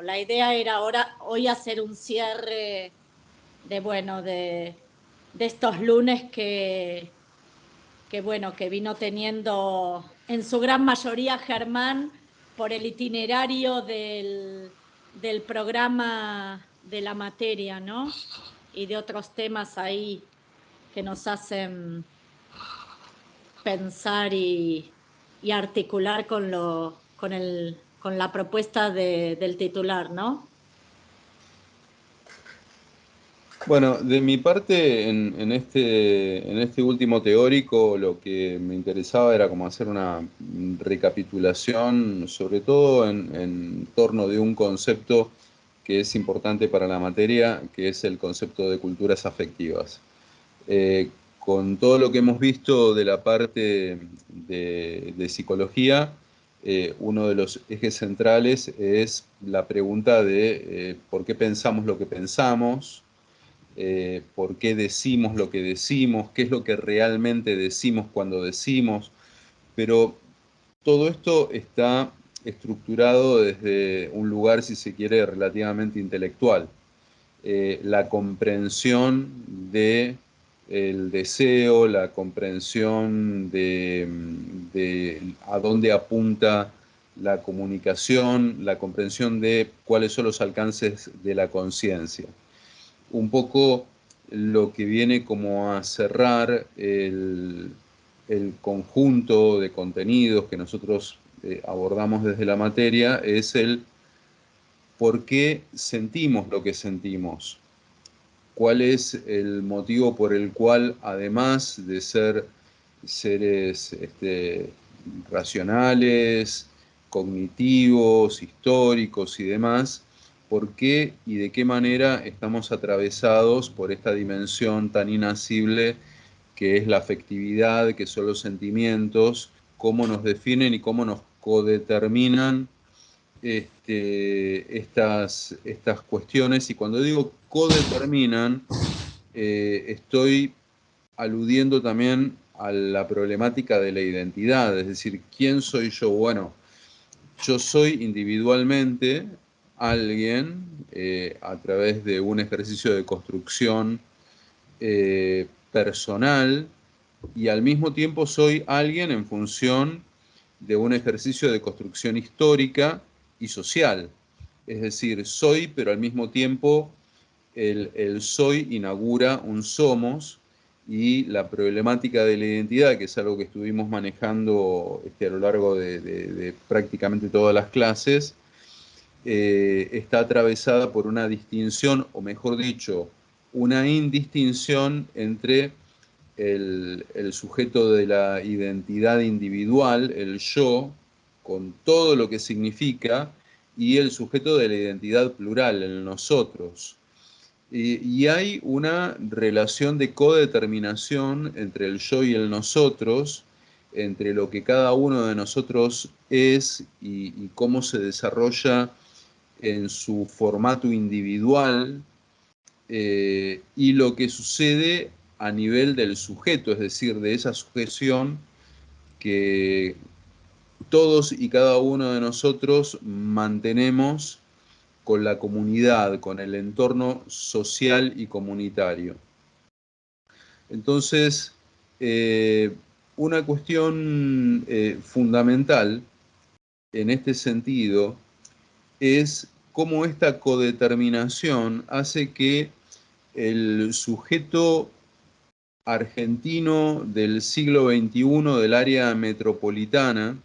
La idea era hoy hacer un cierre de estos lunes que vino teniendo en su gran mayoría Germán por el itinerario del programa de la materia, ¿no? Y de otros temas ahí que nos hacen pensar y articular con la propuesta del titular, ¿no? Bueno, de mi parte, en este último teórico, lo que me interesaba era como hacer una recapitulación, sobre todo en torno de un concepto que es importante para la materia, que es el concepto de culturas afectivas. Con todo lo que hemos visto de la parte de psicología, uno de los ejes centrales es la pregunta de por qué pensamos lo que pensamos, por qué decimos lo que decimos, qué es lo que realmente decimos cuando decimos, pero todo esto está estructurado desde un lugar, si se quiere, relativamente intelectual. La comprensión de el deseo, la comprensión de a dónde apunta la comunicación, la comprensión de cuáles son los alcances de la conciencia. Un poco lo que viene como a cerrar el conjunto de contenidos que nosotros abordamos desde la materia es el por qué sentimos lo que sentimos, cuál es el motivo por el cual, además de ser seres racionales, cognitivos, históricos y demás, por qué y de qué manera estamos atravesados por esta dimensión tan inasible que es la afectividad, que son los sentimientos, cómo nos definen y cómo nos codeterminan estas cuestiones. Y cuando digo codeterminan, estoy aludiendo también a la problemática de la identidad, es decir, ¿quién soy yo? Bueno, yo soy individualmente alguien a través de un ejercicio de construcción personal, y al mismo tiempo soy alguien en función de un ejercicio de construcción histórica y social. Es decir, soy, pero al mismo tiempo el soy inaugura un somos, y la problemática de la identidad, que es algo que estuvimos manejando a lo largo de prácticamente todas las clases, está atravesada por una distinción, o mejor dicho, una indistinción entre el sujeto de la identidad individual, el yo, con todo lo que significa, y el sujeto de la identidad plural, el nosotros. Y hay una relación de codeterminación entre el yo y el nosotros, entre lo que cada uno de nosotros es y cómo se desarrolla en su formato individual, y lo que sucede a nivel del sujeto, es decir, de esa sujeción que todos y cada uno de nosotros mantenemos con la comunidad, con el entorno social y comunitario. Entonces, una cuestión fundamental en este sentido es cómo esta codeterminación hace que el sujeto argentino del siglo XXI del área metropolitana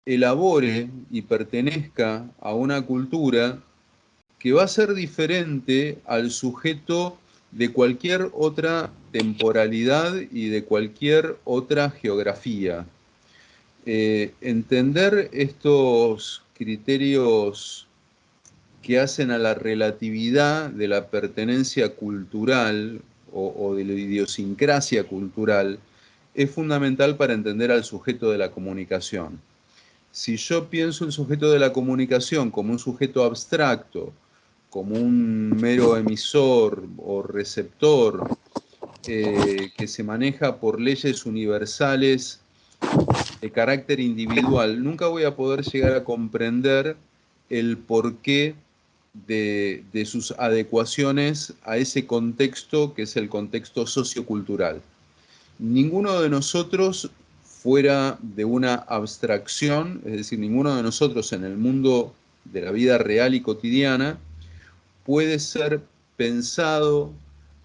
elabore y pertenezca a una cultura que va a ser diferente al sujeto de cualquier otra temporalidad y de cualquier otra geografía. Entender estos criterios que hacen a la relatividad de la pertenencia cultural o de la idiosincrasia cultural es fundamental para entender al sujeto de la comunicación. Si yo pienso el sujeto de la comunicación como un sujeto abstracto, como un mero emisor o receptor que se maneja por leyes universales de carácter individual, nunca voy a poder llegar a comprender el porqué de sus adecuaciones a ese contexto que es el contexto sociocultural. Ninguno de nosotros fuera de una abstracción, es decir, ninguno de nosotros en el mundo de la vida real y cotidiana puede ser pensado,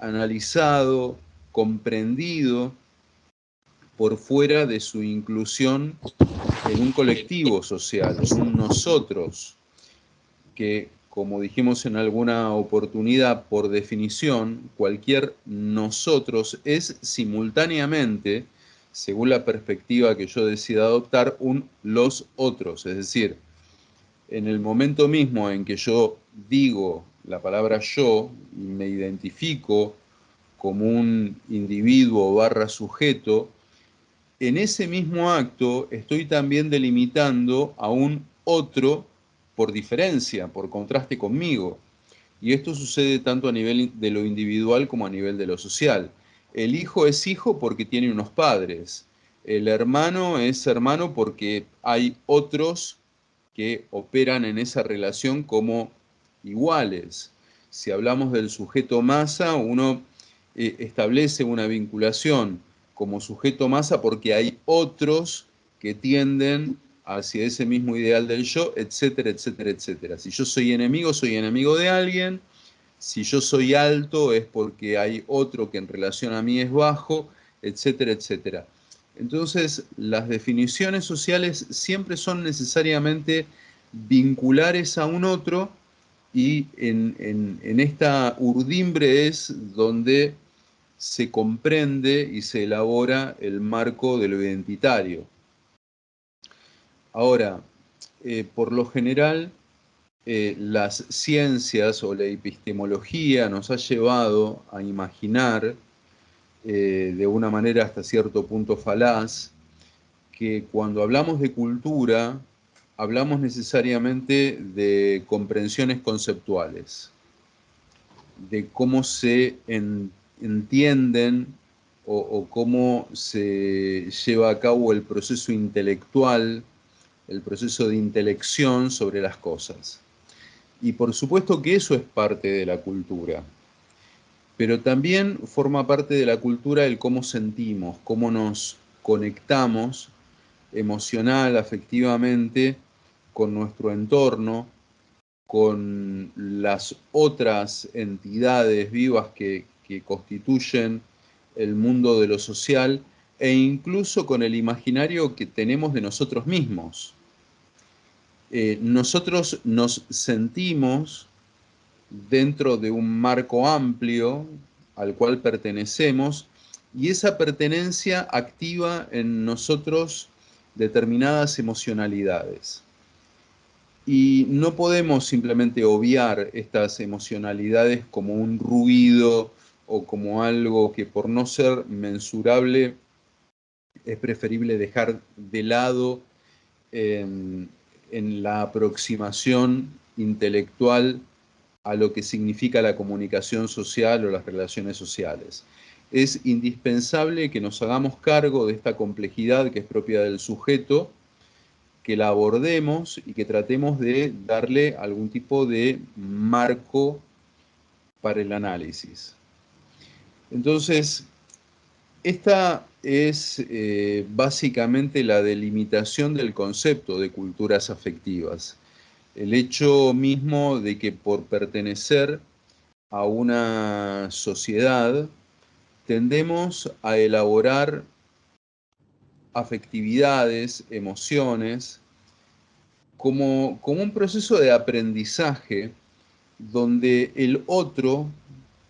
analizado, comprendido por fuera de su inclusión en un colectivo social, en un nosotros, que, como dijimos en alguna oportunidad, por definición, cualquier nosotros es simultáneamente, según la perspectiva que yo decida adoptar, un los otros. Es decir, en el momento mismo en que yo digo la palabra yo y me identifico como un individuo barra sujeto, en ese mismo acto estoy también delimitando a un otro por diferencia, por contraste conmigo. Y esto sucede tanto a nivel de lo individual como a nivel de lo social. El hijo es hijo porque tiene unos padres. El hermano es hermano porque hay otros que operan en esa relación como iguales. Si hablamos del sujeto masa, uno establece una vinculación como sujeto masa porque hay otros que tienden hacia ese mismo ideal del yo, etcétera, etcétera, etcétera. Si yo soy enemigo de alguien. Si yo soy alto es porque hay otro que en relación a mí es bajo, etcétera, etcétera. Entonces, las definiciones sociales siempre son necesariamente vinculares a un otro y en esta urdimbre es donde se comprende y se elabora el marco de lo identitario. Ahora, por lo general, las ciencias o la epistemología nos ha llevado a imaginar de una manera hasta cierto punto falaz que cuando hablamos de cultura hablamos necesariamente de comprensiones conceptuales, de cómo se entienden o cómo se lleva a cabo el proceso intelectual, el proceso de intelección sobre las cosas. Y por supuesto que eso es parte de la cultura, pero también forma parte de la cultura el cómo sentimos, cómo nos conectamos emocional, afectivamente, con nuestro entorno, con las otras entidades vivas que constituyen el mundo de lo social e incluso con el imaginario que tenemos de nosotros mismos. Nosotros nos sentimos dentro de un marco amplio al cual pertenecemos y esa pertenencia activa en nosotros determinadas emocionalidades. Y no podemos simplemente obviar estas emocionalidades como un ruido o como algo que por no ser mensurable es preferible dejar de lado en la aproximación intelectual a lo que significa la comunicación social o las relaciones sociales. Es indispensable que nos hagamos cargo de esta complejidad que es propia del sujeto, que la abordemos y que tratemos de darle algún tipo de marco para el análisis. Entonces, esta es básicamente la delimitación del concepto de culturas afectivas. El hecho mismo de que por pertenecer a una sociedad tendemos a elaborar afectividades, emociones, como un proceso de aprendizaje donde el otro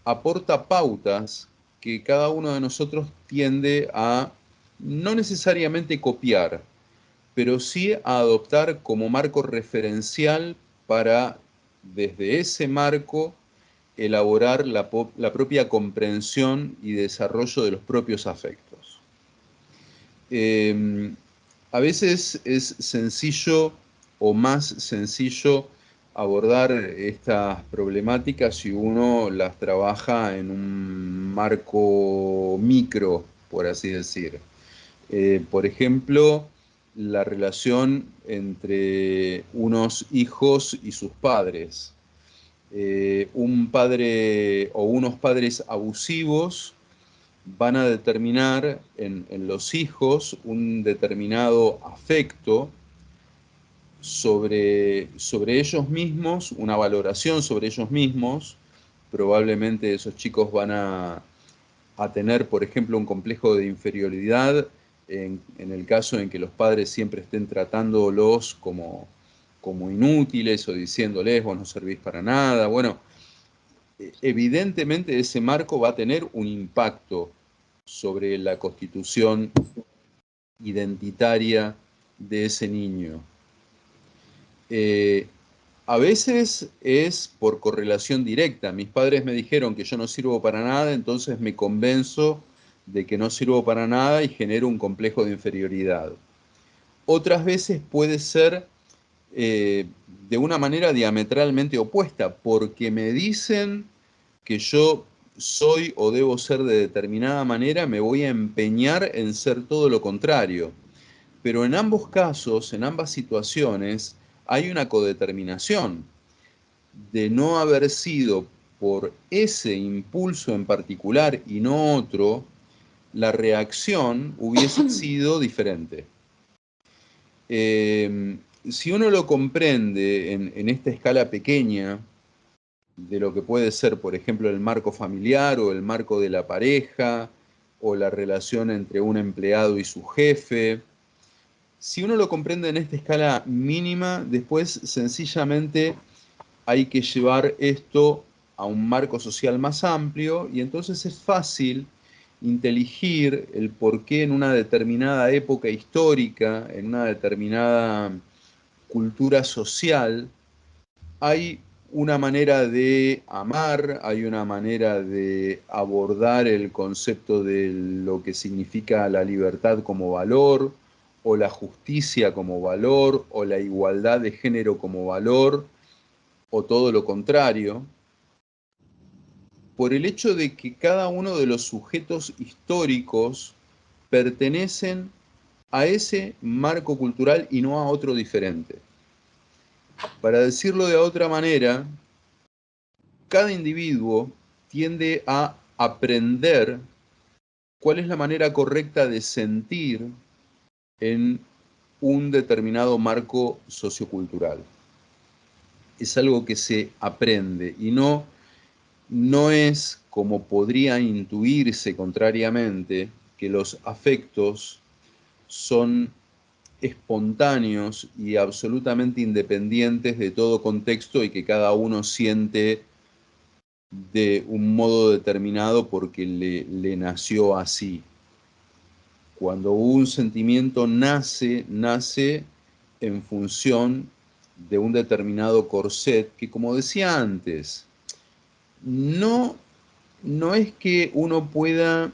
aporta pautas que cada uno de nosotros tiende a no necesariamente copiar, pero sí a adoptar como marco referencial para, desde ese marco, elaborar la propia comprensión y desarrollo de los propios afectos. A veces es sencillo o más sencillo abordar estas problemáticas si uno las trabaja en un marco micro, por así decir. Por ejemplo, la relación entre unos hijos y sus padres. Un padre o unos padres abusivos van a determinar en los hijos un determinado afecto sobre ellos mismos, una valoración sobre ellos mismos. Probablemente esos chicos van a tener, por ejemplo, un complejo de inferioridad en el caso en que los padres siempre estén tratándolos como inútiles o diciéndoles, vos no servís para nada. Bueno, evidentemente ese marco va a tener un impacto sobre la constitución identitaria de ese niño. A veces es por correlación directa. Mis padres me dijeron que yo no sirvo para nada, entonces me convenzo de que no sirvo para nada y genero un complejo de inferioridad. Otras veces puede ser de una manera diametralmente opuesta, porque me dicen que yo soy o debo ser de determinada manera, me voy a empeñar en ser todo lo contrario. Pero en ambos casos, en ambas situaciones, hay una codeterminación de no haber sido por ese impulso en particular y no otro, la reacción hubiese sido diferente. Si uno lo comprende en esta escala pequeña de lo que puede ser, por ejemplo, el marco familiar o el marco de la pareja o la relación entre un empleado y su jefe, si uno lo comprende en esta escala mínima, después sencillamente hay que llevar esto a un marco social más amplio y entonces es fácil inteligir el por qué en una determinada época histórica, en una determinada cultura social, hay una manera de amar, hay una manera de abordar el concepto de lo que significa la libertad como valor, o la justicia como valor, o la igualdad de género como valor, o todo lo contrario, por el hecho de que cada uno de los sujetos históricos pertenecen a ese marco cultural y no a otro diferente. Para decirlo de otra manera, cada individuo tiende a aprender cuál es la manera correcta de sentir en un determinado marco sociocultural. Es algo que se aprende y no es como podría intuirse contrariamente que los afectos son espontáneos y absolutamente independientes de todo contexto y que cada uno siente de un modo determinado porque le nació así. Cuando un sentimiento nace en función de un determinado corset que, como decía antes, no es que uno pueda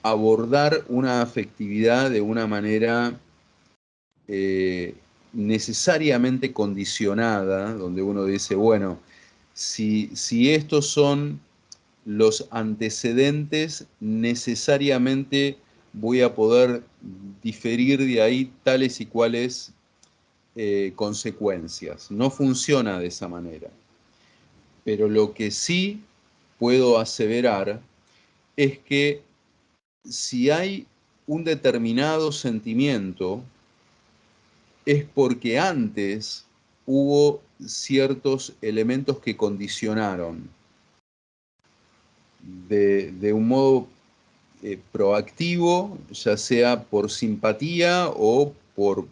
abordar una afectividad de una manera necesariamente condicionada, donde uno dice, bueno, si estos son los antecedentes, necesariamente voy a poder diferir de ahí tales y cuales consecuencias. No funciona de esa manera. Pero lo que sí puedo aseverar es que si hay un determinado sentimiento, es porque antes hubo ciertos elementos que condicionaron de un modo proactivo, ya sea por simpatía o por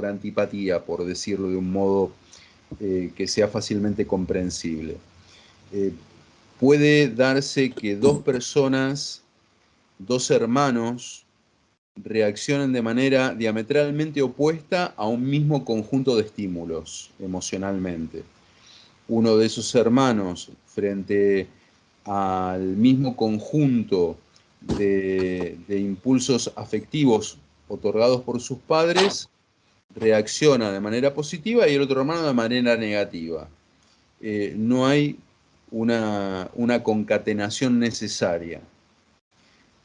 antipatía, por decirlo de un modo que sea fácilmente comprensible. Puede darse que dos personas, dos hermanos, reaccionen de manera diametralmente opuesta a un mismo conjunto de estímulos emocionalmente. Uno de esos hermanos, frente al mismo conjunto de impulsos afectivos otorgados por sus padres, reacciona de manera positiva y el otro hermano de manera negativa. No hay una concatenación necesaria.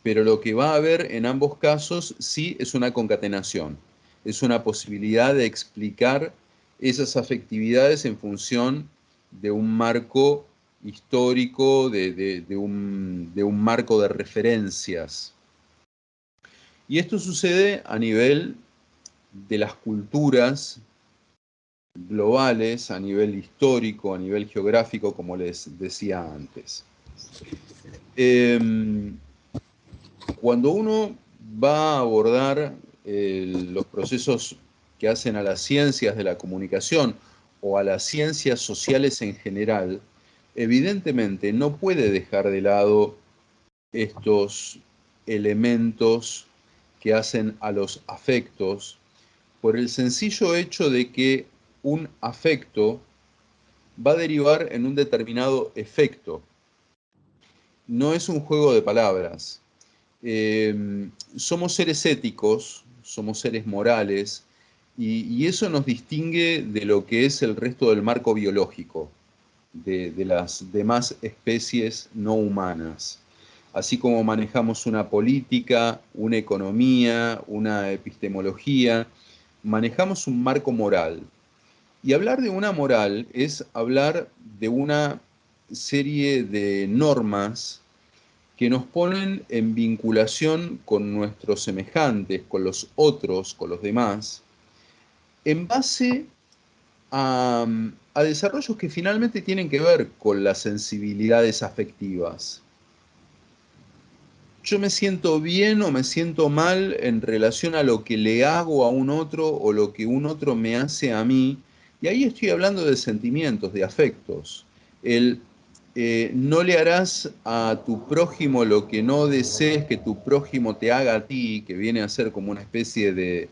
pero lo que va a haber en ambos casos sí es una concatenación, es una posibilidad de explicar esas afectividades en función de un marco histórico, de un marco de referencias. Y esto sucede a nivel de las culturas globales, a nivel histórico, a nivel geográfico, como les decía antes. Cuando uno va a abordar los procesos que hacen a las ciencias de la comunicación o a las ciencias sociales en general, evidentemente no puede dejar de lado estos elementos que hacen a los afectos por el sencillo hecho de que un afecto va a derivar en un determinado efecto. No es un juego de palabras. Somos seres éticos, somos seres morales, y eso nos distingue de lo que es el resto del marco biológico, de las demás especies no humanas. Así como manejamos una política, una economía, una epistemología, manejamos un marco moral. Y hablar de una moral es hablar de una serie de normas que nos ponen en vinculación con nuestros semejantes, con los otros, con los demás, en base a desarrollos que finalmente tienen que ver con las sensibilidades afectivas. Yo me siento bien o me siento mal en relación a lo que le hago a un otro o lo que un otro me hace a mí. Y ahí estoy hablando de sentimientos, de afectos. El no le harás a tu prójimo lo que no desees que tu prójimo te haga a ti, que viene a ser como una especie de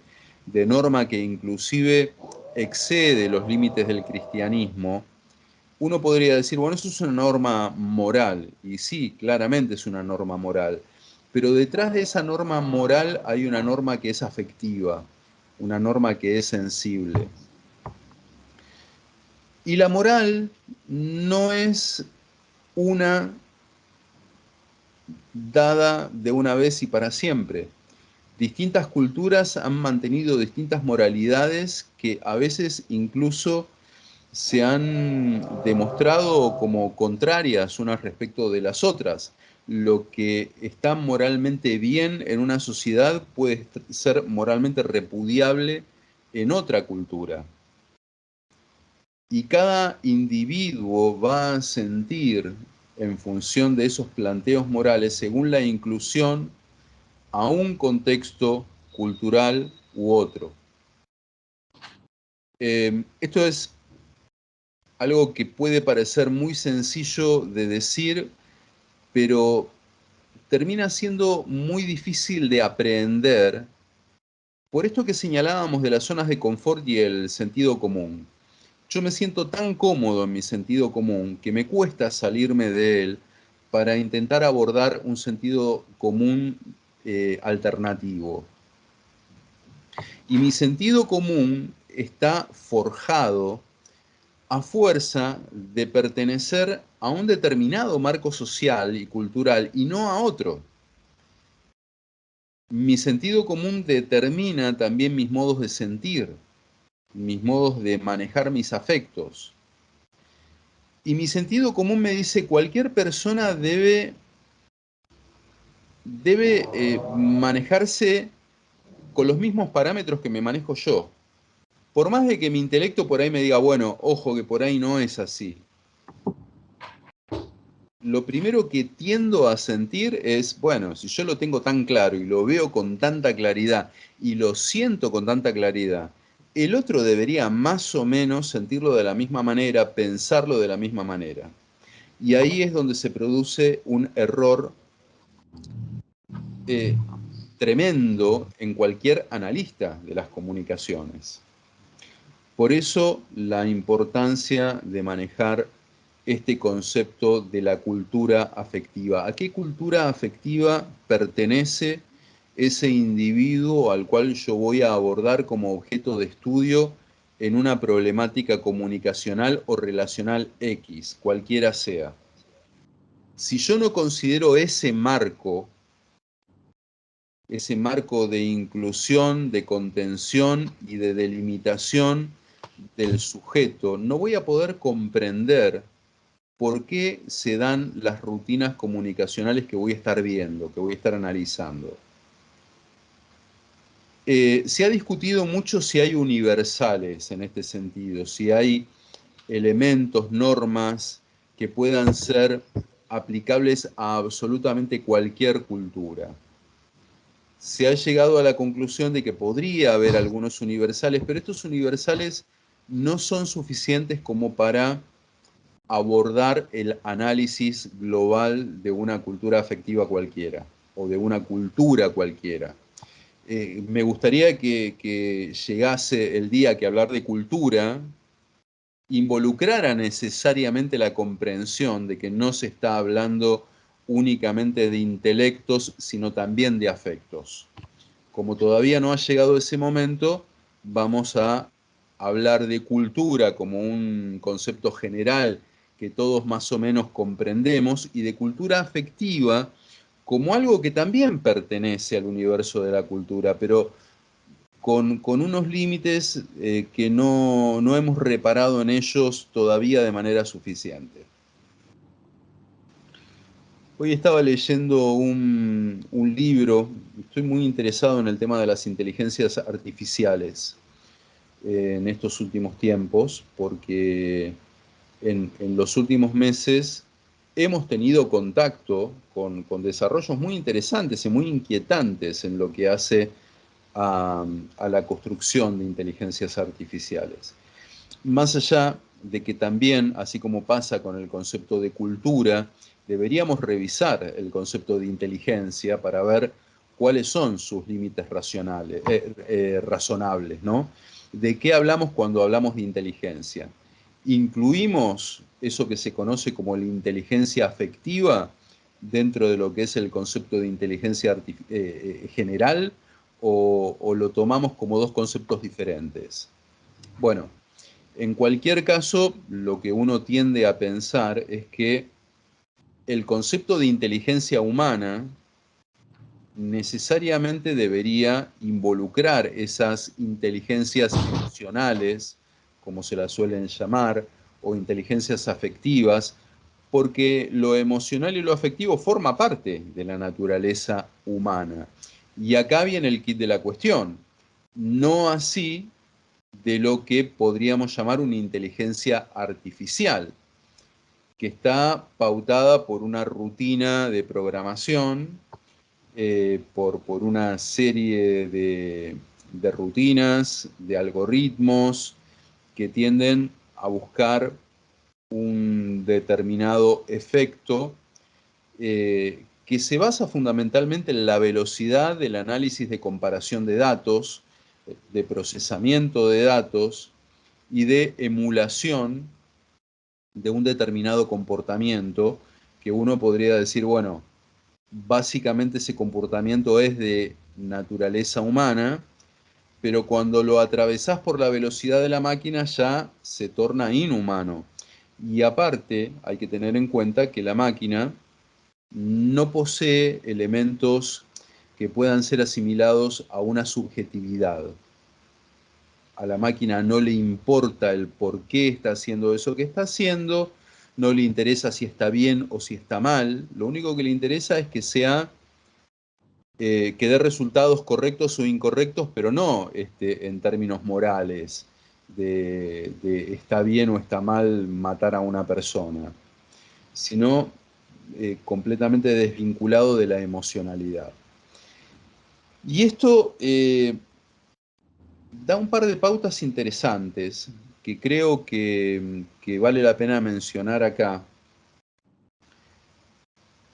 norma que inclusive excede los límites del cristianismo. Uno podría decir, bueno, eso es una norma moral, y sí, claramente es una norma moral, pero detrás de esa norma moral hay una norma que es afectiva, una norma que es sensible. Y la moral no es una dada de una vez y para siempre. Distintas culturas han mantenido distintas moralidades que a veces incluso se han demostrado como contrarias unas respecto de las otras. Lo que está moralmente bien en una sociedad puede ser moralmente repudiable en otra cultura. Y cada individuo va a sentir en función de esos planteos morales según la inclusión a un contexto cultural u otro. Esto es algo que puede parecer muy sencillo de decir, pero termina siendo muy difícil de aprender por esto que señalábamos de las zonas de confort y el sentido común. Yo me siento tan cómodo en mi sentido común que me cuesta salirme de él para intentar abordar un sentido común alternativo. Y mi sentido común está forjado a fuerza de pertenecer a un determinado marco social y cultural y no a otro. Mi sentido común determina también mis modos de sentir, mis modos de manejar mis afectos. Y mi sentido común me dice cualquier persona debe manejarse con los mismos parámetros que me manejo yo. Por más de que mi intelecto por ahí me diga, bueno, ojo que por ahí no es así. Lo primero que tiendo a sentir es, bueno, si yo lo tengo tan claro y lo veo con tanta claridad y lo siento con tanta claridad, el otro debería más o menos sentirlo de la misma manera, pensarlo de la misma manera. Y ahí es donde se produce un error tremendo en cualquier analista de las comunicaciones. Por eso la importancia de manejar este concepto de la cultura afectiva. ¿A qué cultura afectiva pertenece ese individuo al cual yo voy a abordar como objeto de estudio en una problemática comunicacional o relacional X, cualquiera sea? Si yo no considero ese marco ese marco de inclusión, de contención y de delimitación del sujeto, no voy a poder comprender por qué se dan las rutinas comunicacionales que voy a estar viendo, que voy a estar analizando. Se ha discutido mucho si hay universales en este sentido, si hay elementos, normas que puedan ser aplicables a absolutamente cualquier cultura. Se ha llegado a la conclusión de que podría haber algunos universales, pero estos universales no son suficientes como para abordar el análisis global de una cultura afectiva cualquiera o de una cultura cualquiera. Me gustaría que llegase el día que hablar de cultura involucrara necesariamente la comprensión de que no se está hablando únicamente de intelectos, sino también de afectos. Como todavía no ha llegado ese momento, vamos a hablar de cultura como un concepto general que todos más o menos comprendemos y de cultura afectiva como algo que también pertenece al universo de la cultura, pero con unos límites que no hemos reparado en ellos todavía de manera suficiente. Hoy estaba leyendo un libro, estoy muy interesado en el tema de las inteligencias artificiales en estos últimos tiempos, porque en los últimos meses hemos tenido contacto con desarrollos muy interesantes y muy inquietantes en lo que hace a la construcción de inteligencias artificiales. Más allá de que también, así como pasa con el concepto de cultura, deberíamos revisar el concepto de inteligencia para ver cuáles son sus límites razonables, ¿no? ¿De qué hablamos cuando hablamos de inteligencia? ¿Incluimos eso que se conoce como la inteligencia afectiva dentro de lo que es el concepto de inteligencia general o lo tomamos como dos conceptos diferentes? Bueno, en cualquier caso, lo que uno tiende a pensar es que el concepto de inteligencia humana necesariamente debería involucrar esas inteligencias emocionales, como se las suelen llamar, o inteligencias afectivas, porque lo emocional y lo afectivo forma parte de la naturaleza humana. Y acá viene el kit de la cuestión. No así de lo que podríamos llamar una inteligencia artificial, que está pautada por una rutina de programación, por una serie de rutinas, de algoritmos que tienden a buscar un determinado efecto que se basa fundamentalmente en la velocidad del análisis de comparación de datos, de procesamiento de datos y de emulación de un determinado comportamiento que uno podría decir, bueno, básicamente ese comportamiento es de naturaleza humana, pero cuando lo atravesás por la velocidad de la máquina ya se torna inhumano. Y aparte hay que tener en cuenta que la máquina no posee elementos que puedan ser asimilados a una subjetividad. A la máquina no le importa el por qué está haciendo eso que está haciendo, no le interesa si está bien o si está mal, lo único que le interesa es que sea que dé resultados correctos o incorrectos, pero no en términos morales, de está bien o está mal matar a una persona, sino completamente desvinculado de la emocionalidad. Y esto da un par de pautas interesantes que creo que vale la pena mencionar acá.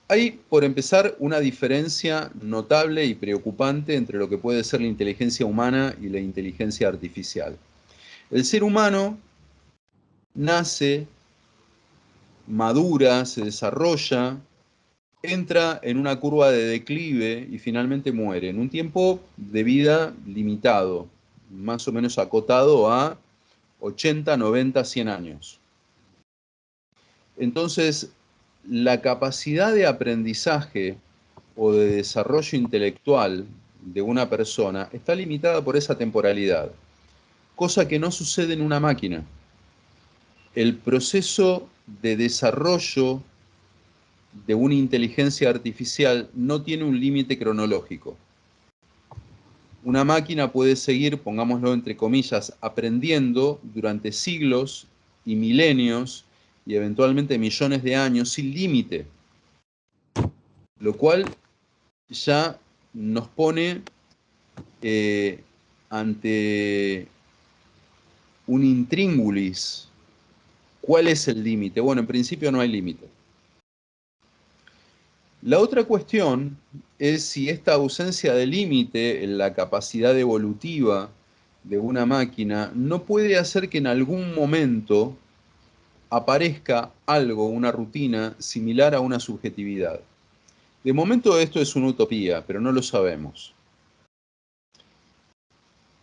Hay, por empezar, una diferencia notable y preocupante entre lo que puede ser la inteligencia humana y la inteligencia artificial. El ser humano nace, madura, se desarrolla, entra en una curva de declive y finalmente muere en un tiempo de vida limitado, más o menos acotado a 80, 90, 100 años. Entonces, la capacidad de aprendizaje o de desarrollo intelectual de una persona está limitada por esa temporalidad, cosa que no sucede en una máquina. El proceso de desarrollo de una inteligencia artificial no tiene un límite cronológico. Una máquina puede seguir, pongámoslo entre comillas, aprendiendo durante siglos y milenios y eventualmente millones de años sin límite, lo cual ya nos pone ante un intríngulis. ¿Cuál es el límite? Bueno, en principio no hay límite. La otra cuestión es si esta ausencia de límite en la capacidad evolutiva de una máquina no puede hacer que en algún momento aparezca algo, una rutina similar a una subjetividad. De momento esto es una utopía, pero no lo sabemos.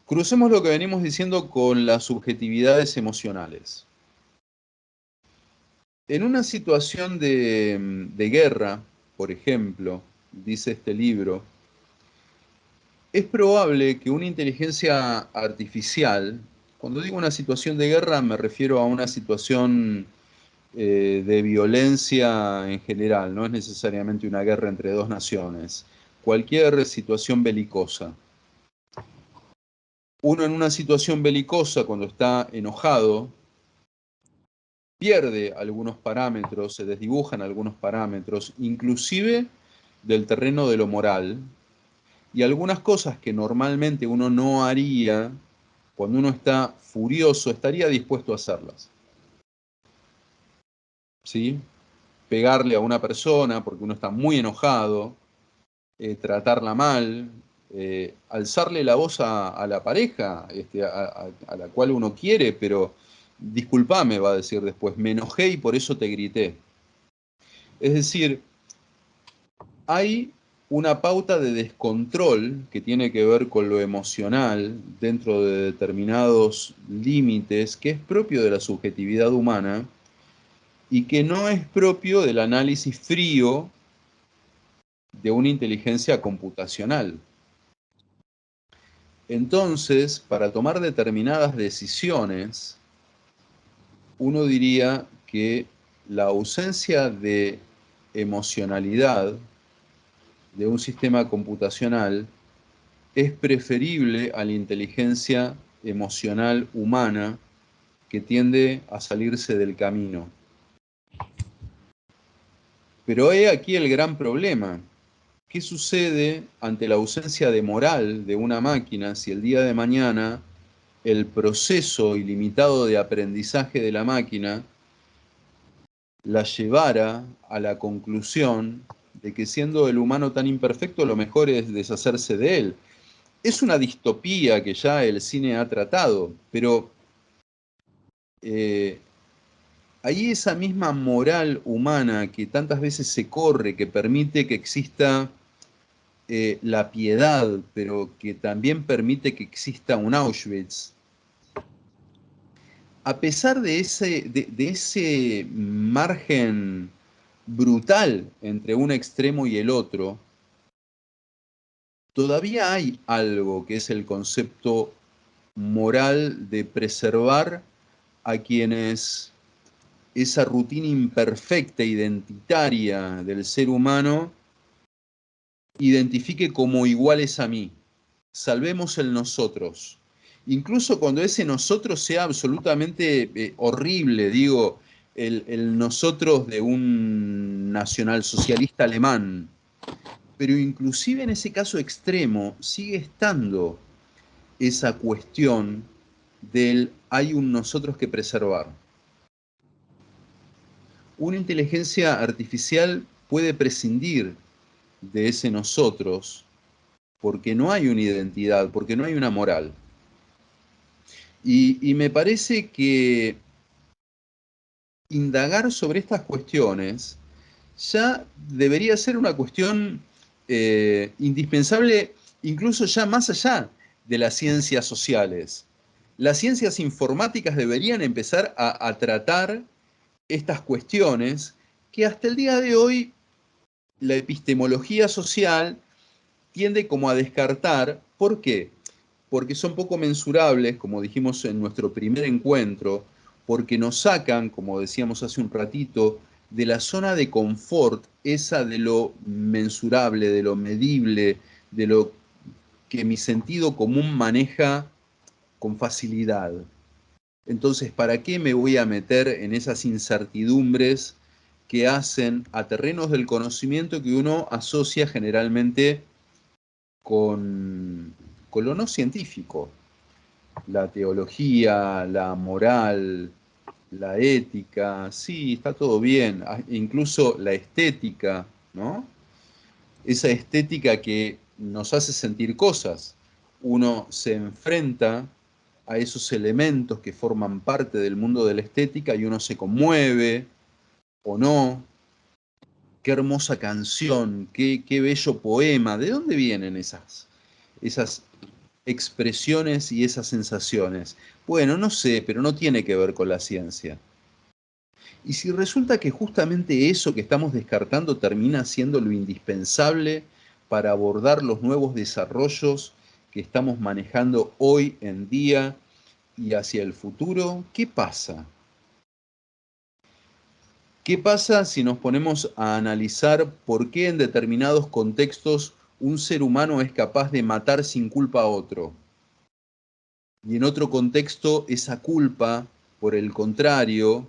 Crucemos lo que venimos diciendo con las subjetividades emocionales. En una situación de guerra, por ejemplo, dice este libro, es probable que una inteligencia artificial, cuando digo una situación de guerra me refiero a una situación de violencia en general, no es necesariamente una guerra entre dos naciones, cualquier situación belicosa. Uno en una situación belicosa, cuando está enojado, pierde algunos parámetros, se desdibujan algunos parámetros, inclusive del terreno de lo moral, y algunas cosas que normalmente uno no haría, cuando uno está furioso, estaría dispuesto a hacerlas. ¿Sí? Pegarle a una persona porque uno está muy enojado, tratarla mal, alzarle la voz a la pareja, a la cual uno quiere, pero discúlpame, va a decir después, me enojé y por eso te grité. Es decir, hay una pauta de descontrol que tiene que ver con lo emocional dentro de determinados límites que es propio de la subjetividad humana y que no es propio del análisis frío de una inteligencia computacional. Entonces, para tomar determinadas decisiones, uno diría que la ausencia de emocionalidad de un sistema computacional es preferible a la inteligencia emocional humana que tiende a salirse del camino. Pero he aquí el gran problema. ¿Qué sucede ante la ausencia de moral de una máquina si el día de mañana el proceso ilimitado de aprendizaje de la máquina la llevara a la conclusión de que siendo el humano tan imperfecto, lo mejor es deshacerse de él? Es una distopía que ya el cine ha tratado, pero ahí esa misma moral humana que tantas veces se corre, que permite que exista la piedad, pero que también permite que exista un Auschwitz, a pesar de ese margen brutal entre un extremo y el otro, todavía hay algo que es el concepto moral de preservar a quienes esa rutina imperfecta, identitaria del ser humano, identifique como iguales a mí. Salvemos el nosotros. Incluso cuando ese nosotros sea absolutamente horrible, digo, el nosotros de un nacionalsocialista alemán, pero inclusive en ese caso extremo sigue estando esa cuestión del hay un nosotros que preservar. Una inteligencia artificial puede prescindir de ese nosotros porque no hay una identidad, porque no hay una moral. Y me parece que indagar sobre estas cuestiones ya debería ser una cuestión indispensable, incluso ya más allá de las ciencias sociales. Las ciencias informáticas deberían empezar a tratar estas cuestiones que hasta el día de hoy la epistemología social tiende como a descartar. ¿Por qué? Porque son poco mensurables, como dijimos en nuestro primer encuentro, porque nos sacan, como decíamos hace un ratito, de la zona de confort, esa de lo mensurable, de lo medible, de lo que mi sentido común maneja con facilidad. Entonces, ¿para qué me voy a meter en esas incertidumbres que hacen a terrenos del conocimiento que uno asocia generalmente con lo no científico? La teología, la moral, la ética, sí, está todo bien, incluso la estética, ¿no? Esa estética que nos hace sentir cosas. Uno se enfrenta a esos elementos que forman parte del mundo de la estética y uno se conmueve o no. Qué hermosa canción, qué bello poema. ¿De dónde vienen esas expresiones y esas sensaciones? Bueno, no sé, pero no tiene que ver con la ciencia. Y si resulta que justamente eso que estamos descartando termina siendo lo indispensable para abordar los nuevos desarrollos que estamos manejando hoy en día y hacia el futuro, ¿qué pasa? ¿Qué pasa si nos ponemos a analizar por qué en determinados contextos un ser humano es capaz de matar sin culpa a otro? Y en otro contexto esa culpa, por el contrario,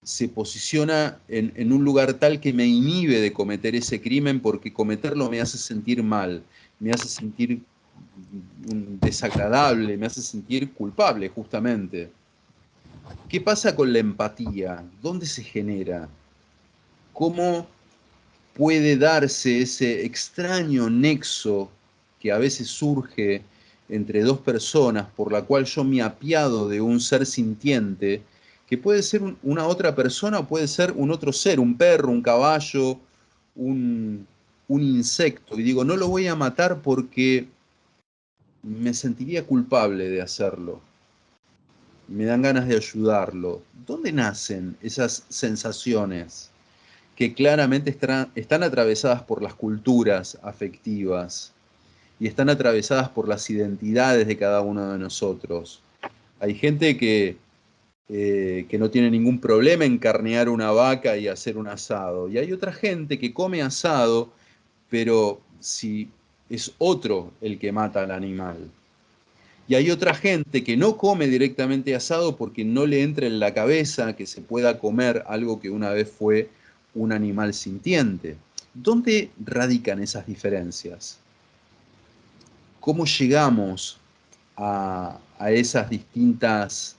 se posiciona en un lugar tal que me inhibe de cometer ese crimen porque cometerlo me hace sentir mal, me hace sentir desagradable, me hace sentir culpable justamente. ¿Qué pasa con la empatía? ¿Dónde se genera? ¿Cómo puede darse ese extraño nexo que a veces surge entre dos personas por la cual yo me apiado de un ser sintiente, que puede ser una otra persona o puede ser un otro ser, un perro, un caballo, un, un insecto? Y digo, no lo voy a matar porque me sentiría culpable de hacerlo. Me dan ganas de ayudarlo. ¿Dónde nacen esas sensaciones que claramente están atravesadas por las culturas afectivas y están atravesadas por las identidades de cada uno de nosotros? Hay gente que no tiene ningún problema en carnear una vaca y hacer un asado, y hay otra gente que come asado, pero si es otro el que mata al animal. Y hay otra gente que no come directamente asado porque no le entra en la cabeza que se pueda comer algo que una vez fue un animal sintiente. ¿Dónde radican esas diferencias? ¿Cómo llegamos a esas distintas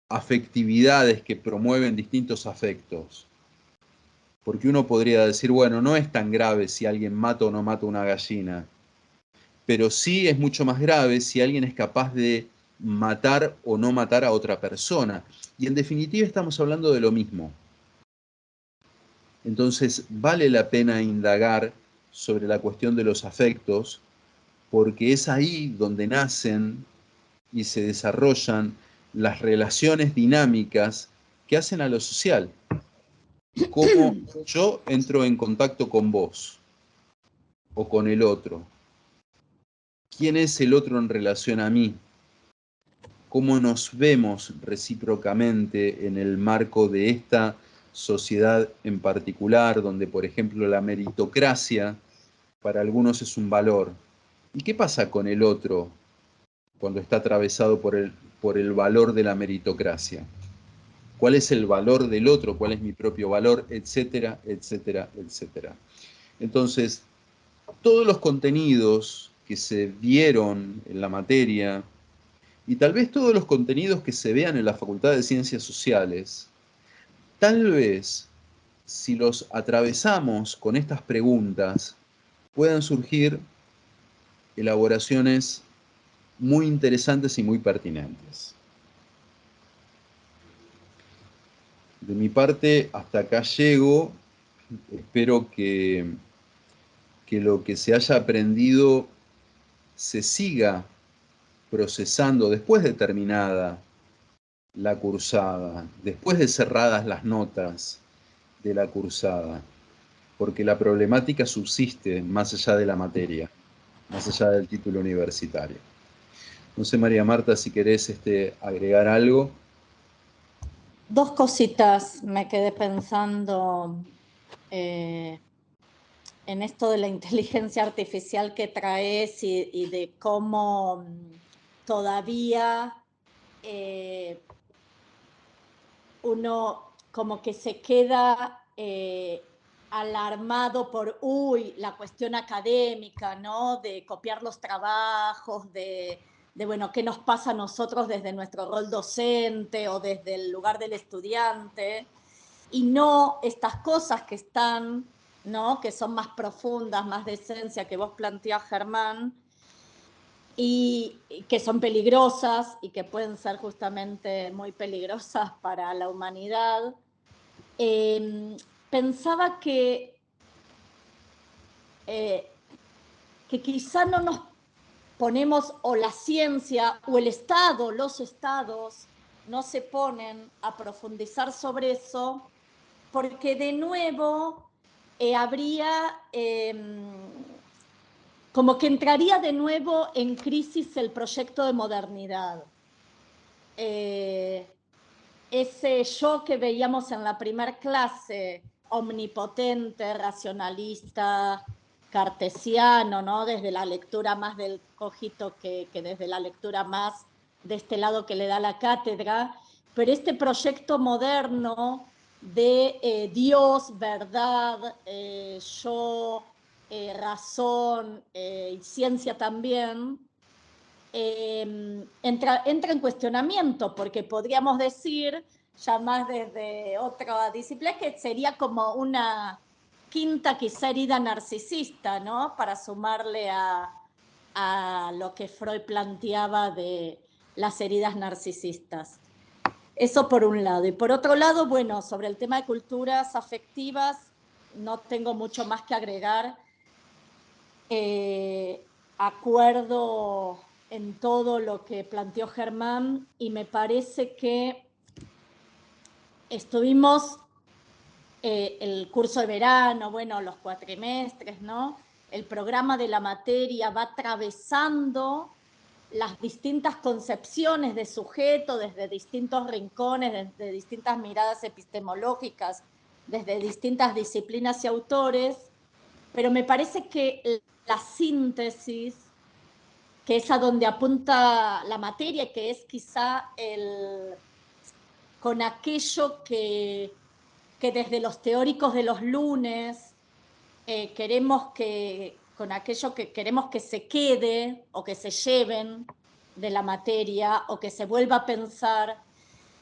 afectividades que promueven distintos afectos? Porque uno podría decir, bueno, no es tan grave si alguien mata o no mata una gallina, pero sí es mucho más grave si alguien es capaz de matar o no matar a otra persona. Y en definitiva estamos hablando de lo mismo. Entonces vale la pena indagar sobre la cuestión de los afectos, porque es ahí donde nacen y se desarrollan las relaciones dinámicas que hacen a lo social. Cómo yo entro en contacto con vos o con el otro. ¿Quién es el otro en relación a mí? Cómo nos vemos recíprocamente en el marco de esta sociedad en particular, donde, por ejemplo, la meritocracia para algunos es un valor. ¿Y qué pasa con el otro cuando está atravesado por el valor de la meritocracia? ¿Cuál es el valor del otro? ¿Cuál es mi propio valor? Etcétera, etcétera, etcétera. Entonces, todos los contenidos que se vieron en la materia, y tal vez todos los contenidos que se vean en la Facultad de Ciencias Sociales, tal vez si los atravesamos con estas preguntas, puedan surgir elaboraciones muy interesantes y muy pertinentes. De mi parte, hasta acá llego. Espero que lo que se haya aprendido se siga procesando después de terminada la cursada, después de cerradas las notas de la cursada. porque la problemática subsiste más allá de la materia, más allá del título universitario. No sé, María Marta, si querés agregar algo. Dos cositas me quedé pensando en esto de la inteligencia artificial que traes y de cómo todavía uno como que se queda alarmado por, la cuestión académica, ¿no? De copiar los trabajos, bueno, qué nos pasa a nosotros desde nuestro rol docente o desde el lugar del estudiante, y no estas cosas que están, ¿no? Que son más profundas, más de esencia, que vos planteás, Germán, y que son peligrosas y que pueden ser justamente muy peligrosas para la humanidad. Pensaba que quizá no nos ponemos, o la ciencia, o el Estado, los estados, no se ponen a profundizar sobre eso, porque de nuevo habría como que entraría de nuevo en crisis el proyecto de modernidad. Ese yo que veíamos en la primera clase, omnipotente, racionalista, cartesiano, ¿no? Desde la lectura más del cogito que desde la lectura más de este lado que le da la cátedra, pero este proyecto moderno de Dios, verdad, yo, razón y ciencia también, entra en cuestionamiento, porque podríamos decir, ya más desde otra disciplina, que sería como una quinta quizá herida narcisista, ¿no? Para sumarle a lo que Freud planteaba de las heridas narcisistas. Eso por un lado. Y por otro lado, bueno, sobre el tema de culturas afectivas, no tengo mucho más que agregar. Acuerdo en todo lo que planteó Germán, y me parece que estuvimos el curso de verano, bueno, los cuatrimestres, ¿no? El programa de la materia va atravesando las distintas concepciones de sujeto desde distintos rincones, desde distintas miradas epistemológicas, desde distintas disciplinas y autores, pero me parece que la síntesis, que es a donde apunta la materia, que es quizá con aquello que desde los teóricos de los lunes con aquello que queremos que se quede o que se lleven de la materia o que se vuelva a pensar,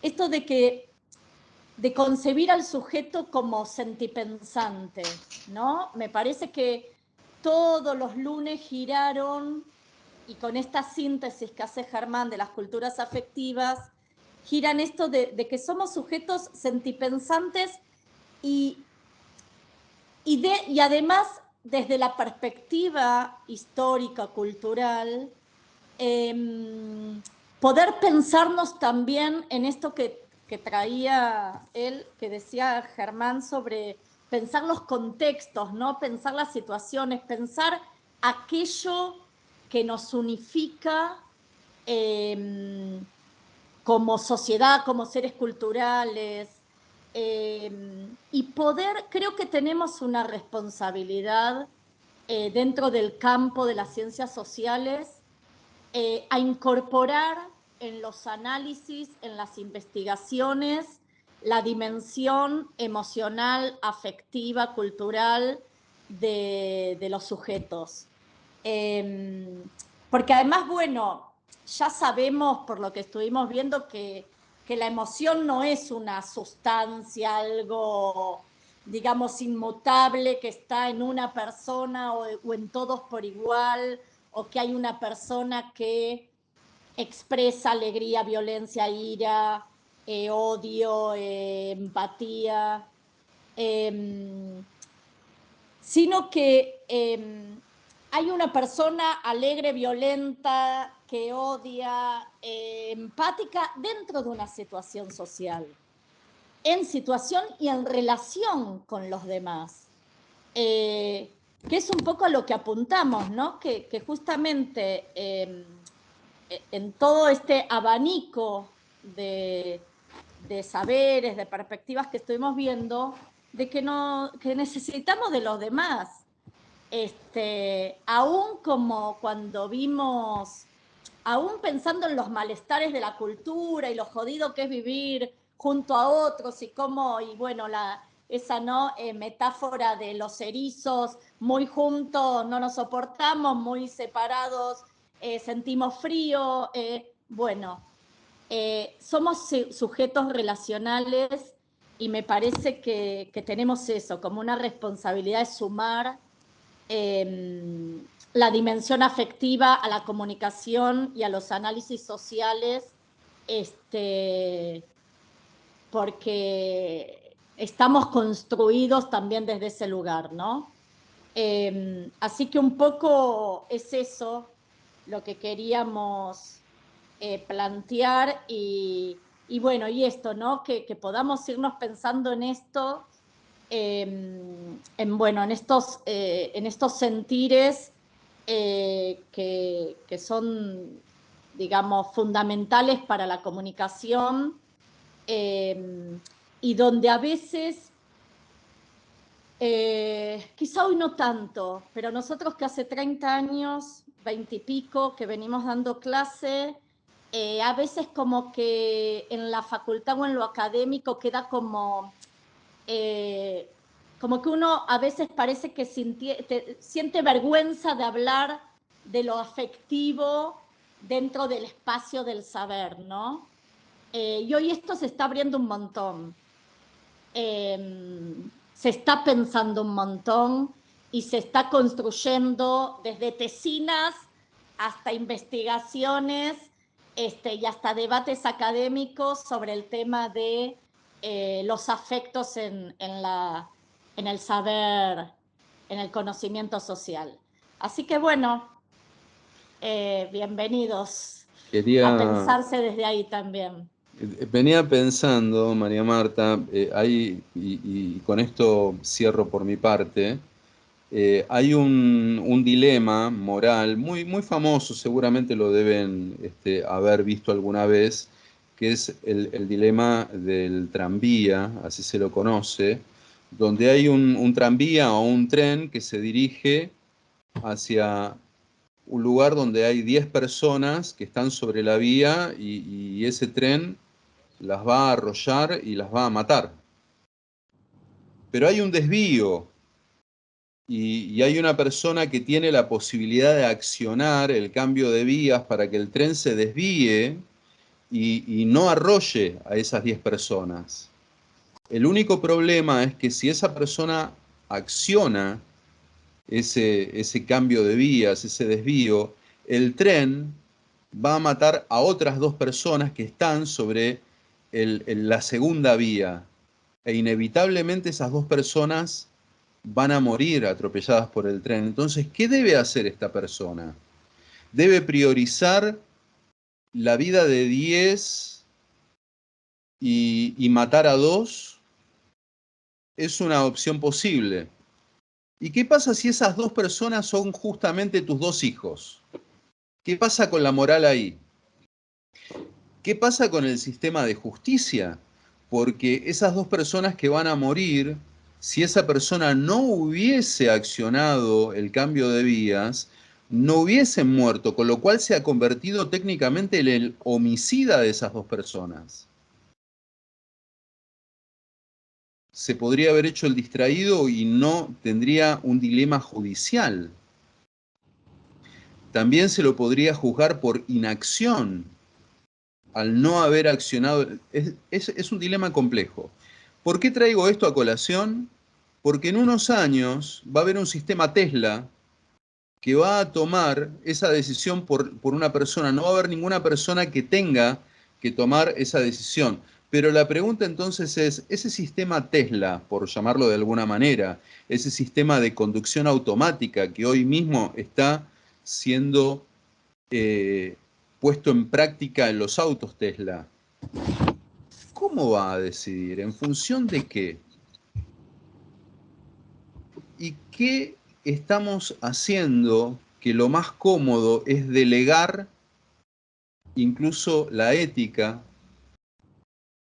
esto de concebir al sujeto como sentipensante, ¿no? Me parece que todos los lunes giraron, y con esta síntesis que hace Germán de las culturas afectivas, giran esto de que somos sujetos sentipensantes y además desde la perspectiva histórica, cultural, poder pensarnos también en esto que traía él, que decía Germán, sobre pensar los contextos, ¿no? Pensar las situaciones, pensar aquello que nos unifica como sociedad, como seres culturales, y creo que tenemos una responsabilidad dentro del campo de las ciencias sociales, a incorporar en los análisis, en las investigaciones, la dimensión emocional, afectiva, cultural de los sujetos. Porque además, bueno, ya sabemos por lo que estuvimos viendo que la emoción no es una sustancia, algo, digamos, inmutable, que está en una persona o en todos por igual, o que hay una persona que expresa alegría, violencia, ira, odio, empatía, sino que hay una persona alegre, violenta, que odia, empática dentro de una situación social, en situación y en relación con los demás. que es un poco lo que apuntamos, ¿no? Que justamente en todo este abanico de saberes, de perspectivas que estuvimos viendo, de que necesitamos de los demás. Aún como cuando vimos, aún pensando en los malestares de la cultura y lo jodido que es vivir junto a otros y cómo, y bueno, esa ¿no? Metáfora de los erizos, muy juntos no nos soportamos, muy separados sentimos frío, bueno, somos sujetos relacionales y me parece que tenemos eso, como una responsabilidad de sumar la dimensión afectiva a la comunicación y a los análisis sociales, porque estamos construidos también desde ese lugar, ¿no? Así que un poco es eso lo que queríamos plantear y bueno, y esto, ¿no? Que podamos irnos pensando en esto, bueno, en estos sentires que son, digamos, fundamentales para la comunicación y donde a veces quizá hoy no tanto, pero nosotros que hace 30 años, 20 y pico, que venimos dando clase, a veces como que en la facultad o en lo académico queda como que uno a veces parece que siente vergüenza de hablar de lo afectivo dentro del espacio del saber, ¿no? Y hoy esto se está abriendo un montón. Se está pensando un montón y se está construyendo desde tesinas hasta investigaciones y hasta debates académicos sobre el tema de los afectos en el saber, en el conocimiento social. Así que bueno, bienvenidos a Quería, pensarse desde ahí también. venía pensando, María Marta, y con esto cierro por mi parte. Hay un dilema moral muy, muy famoso, seguramente lo deben haber visto alguna vez, que es el dilema del tranvía, así se lo conoce, donde hay un tranvía o un tren que se dirige hacia un lugar donde hay 10 personas que están sobre la vía y ese tren las va a arrollar y las va a matar. Pero hay un desvío y hay una persona que tiene la posibilidad de accionar el cambio de vías para que el tren se desvíe y no arrolle a esas 10 personas. El único problema es que si esa persona acciona ese cambio de vías, ese desvío, el tren va a matar a otras 2 personas que están sobre la segunda vía. E inevitablemente esas 2 personas van a morir atropelladas por el tren. Entonces, ¿qué debe hacer esta persona? ¿Debe priorizar la vida de 10 y matar a 2? Es una opción posible. ¿Y qué pasa si esas 2 personas son justamente tus 2 hijos? ¿Qué pasa con la moral ahí? ¿Qué pasa con el sistema de justicia? Porque esas 2 personas que van a morir, si esa persona no hubiese accionado el cambio de vías, no hubiesen muerto, con lo cual se ha convertido técnicamente en el homicida de esas 2 personas. Se podría haber hecho el distraído y no tendría un dilema judicial. También se lo podría juzgar por inacción, al no haber accionado. Es un dilema complejo. ¿Por qué traigo esto a colación? Porque en unos años va a haber un sistema Tesla que va a tomar esa decisión por una persona. No va a haber ninguna persona que tenga que tomar esa decisión. Pero la pregunta entonces es, ese sistema Tesla, por llamarlo de alguna manera, ese sistema de conducción automática que hoy mismo está siendo puesto en práctica en los autos Tesla, ¿cómo va a decidir? ¿En función de qué? ¿Y qué estamos haciendo que lo más cómodo es delegar incluso la ética,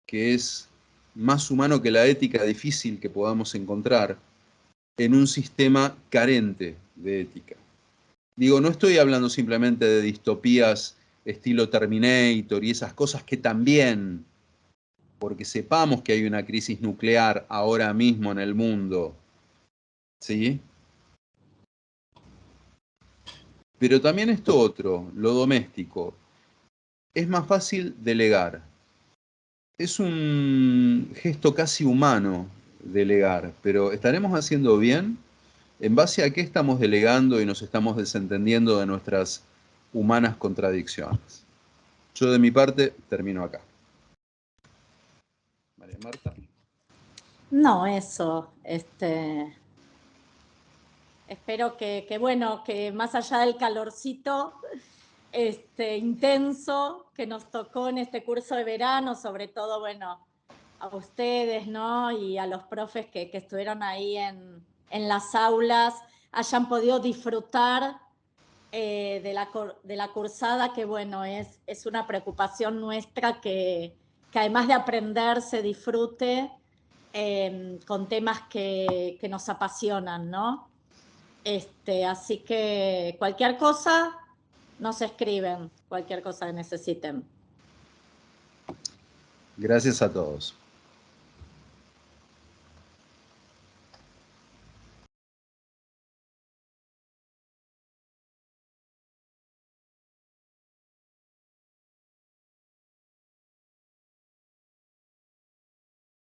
que es más humano que la ética difícil que podamos encontrar, en un sistema carente de ética? Digo, no estoy hablando simplemente de distopías estilo Terminator y esas cosas que también, porque sepamos que hay una crisis nuclear ahora mismo en el mundo, ¿sí? Pero también esto otro, lo doméstico. Es más fácil delegar. Es un gesto casi humano delegar, pero ¿estaremos haciendo bien? ¿En base a qué estamos delegando y nos estamos desentendiendo de nuestras humanas contradicciones? Yo de mi parte termino acá. María Marta. No, eso, espero bueno, que más allá del calorcito intenso que nos tocó en este curso de verano, sobre todo, bueno, a ustedes, ¿no? Y a los profes que estuvieron ahí en las aulas, hayan podido disfrutar de la cursada, que bueno, es una preocupación nuestra que además de aprender se disfrute con temas que nos apasionan, ¿no? Así que cualquier cosa nos escriben, cualquier cosa que necesiten. Gracias a todos.